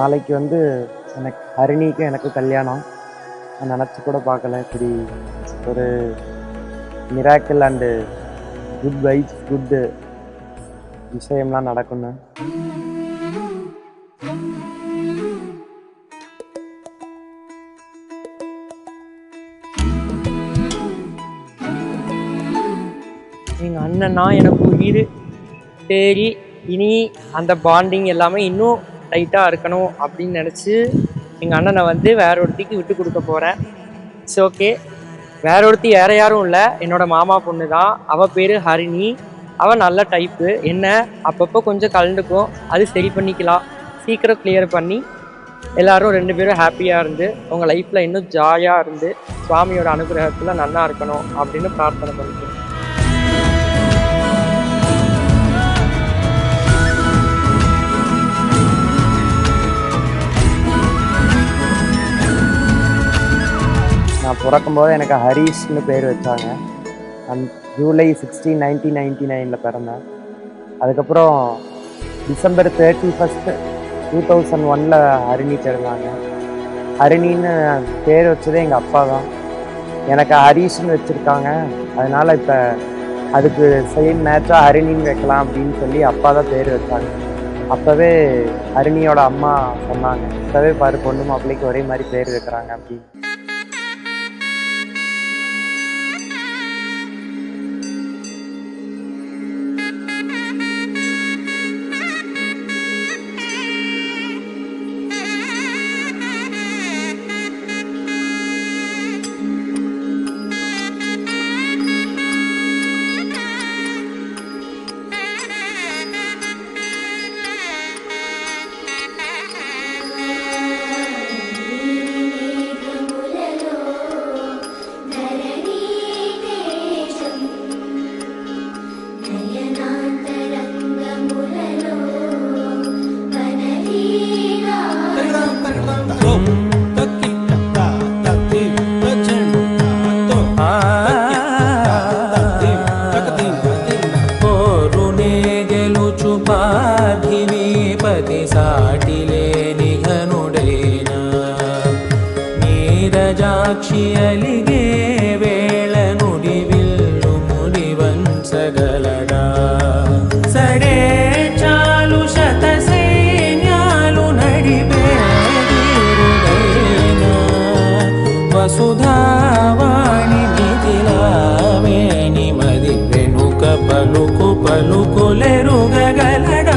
நாளைக்கு வந்து எனக்கு ஹரிணிக்கும் எனக்கு கல்யாணம். நான் நினச்சி கூட பார்க்கல இப்படி ஒரு miracle and good vibes good விஷயம்லாம் நடக்கும்னு. எங்கள் அண்ணன்னா எனக்கு உயிர். சரி, இனி அந்த பாண்டிங் எல்லாமே இன்னும் டைட்டாக இருக்கணும் அப்படின்னு நினச்சி எங்கள் அண்ணனை வந்து வேற ஒருத்திக்கு விட்டு கொடுக்க போகிறேன். It's okay. வேற ஒருத்தி வேற யாரும் இல்லை, என்னோட மாமா பொண்ணு தான். அவள் பேர் ஹரிணி. அவள் நல்ல டைப்பு. என்ன அப்பப்போ கொஞ்சம் கலந்துக்கும், அது சரி பண்ணிக்கலாம். சீக்கிரம் கிளியர் பண்ணி எல்லாரும் 2 பேரும் ஹாப்பியாக இருந்து உங்கள் லைஃப்பில் இன்னும் ஜாலியாக இருந்து சுவாமியோட அனுகிரகத்தில் நல்லா இருக்கணும் அப்படின்னு பிரார்த்தனை பண்ணிக்கிறேன். நான் பிறக்கும்போது எனக்கு ஹரீஷ்னு பேர் வச்சாங்க. ஜூலை 16, 1999 பிறந்தேன். அதுக்கப்புறம் டிசம்பர் 31, 2001 ஹரிணி பிறந்தாங்க. ஹரிணின்னு பேர் வச்சதே எங்கள் அப்பா தான். எனக்கு ஹரீஷ்னு வச்சுருக்காங்க. அதனால் இப்போ அதுக்கு சேம் மேட்சாக ஹரிணின்னு வைக்கலாம் அப்படின்னு சொல்லி அப்பா தான் பேர் வச்சாங்க. அப்போவே ஹரிணியோட அம்மா சொன்னாங்க, இப்போவே பாரு பொண்ணு மாப்பிள்ளைக்கு ஒரே மாதிரி பேர் வைக்கிறாங்க அப்படின்னு. ನೀರಜಾಕ್ಷಿಯಲಿಗೆ ವೇಳ ನುಡಿವಿಲ್ಲು ಮುಡಿವಂಸಗಲಡ ಸಡೆ ಚಾಲು ಶತ ಸೈನ್ಯಾಲು ನಡಿಬೇಡಿರುಗೈನ ವಸುಧಾವಾಣಿ ಮಿಥಿಲಾವೇಣಿ ಮದಿ ವೆನುಕ ಪಲುಕು ಪಲುಕುಲೆರುಗಗಲಡ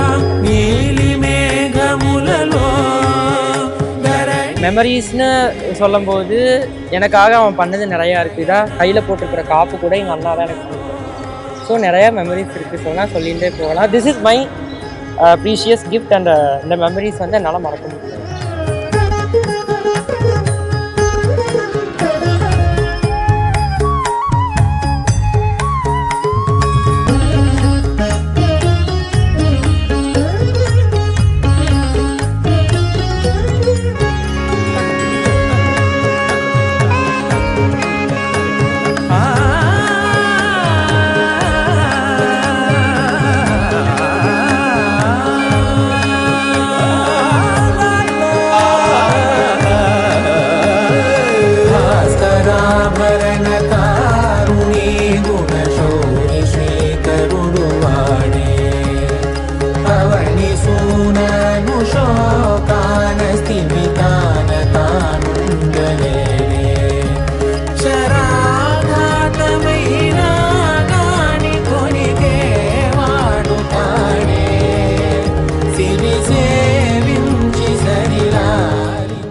ನೀಲಿ ಮೇಘಮುಲಲೋ. மெமரிஸ்னு சொல்லும்போது எனக்காக அவன் பண்ணது நிறையா இருக்குது. இதான் கையில் போட்டிருக்கிற காப்பு கூட எங்கள் அண்ணா தான் எனக்கு கொடுக்கும். ஸோ நிறையா மெமரிஸ் இருக்குது. சொன்னால் சொல்லிகிட்டே போகலாம். This is my precious gift. And இந்த மெமரிஸ் வந்து என்னால் மறக்க முடியாது.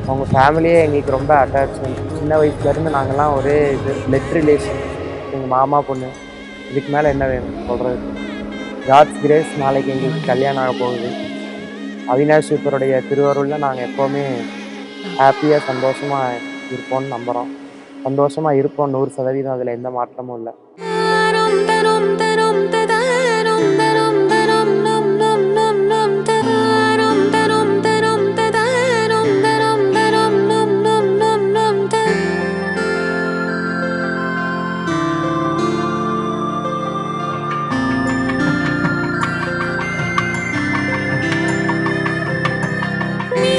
அவங்க ஃபேமிலியே எங்களுக்கு ரொம்ப அட்டாச்மெண்ட். சின்ன வயசுலேருந்து நாங்கள்லாம் ஒரே இது பிளட் ரிலேஷன். எங்கள் மாமா பொண்ணு. இதுக்கு மேலே என்ன வேணும் சொல்கிறது? God's grace. நாளைக்கு எங்களுக்கு கல்யாணம் ஆக போகுது. அவினாஷ் சூப்பருடைய திருவருளில் நாங்கள் எப்போவுமே ஹாப்பியாக சந்தோஷமாக இருப்போம்னு நம்புகிறோம். சந்தோஷமாக இருப்போம் 100%. அதில் எந்த மாற்றமும் இல்லை. நீ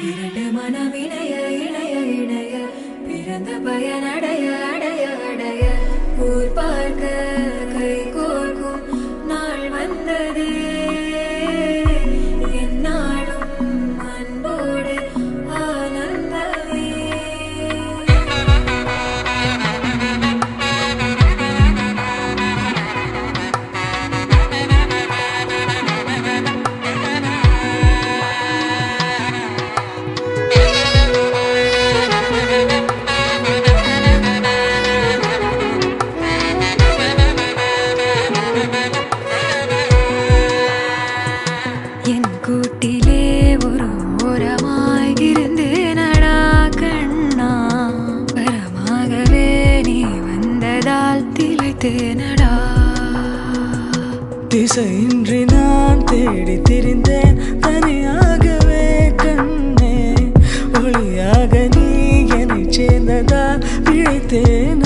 இரண்டு மனம் இணைய இணைய இணைய பிறந்த பயனடைய அடைய அடைய ஊர் பார்க்க கை கோர்க்கும் நாள் வந்தது என்னாலும் அன்போடு ஆனந்தமே. என் கூட்டிலே ஒரு ஓரமாய் இருந்தேனடா கண்ணா, வரமாகவே நீ வந்ததால் திளைத்தேனடா. திசையின்றி நான் தேடி திரிந்தேன் தனியாகவே கண்ணே, ஒளியாக நீ என்னை சேர்ந்ததால் பிழைத்தேன்.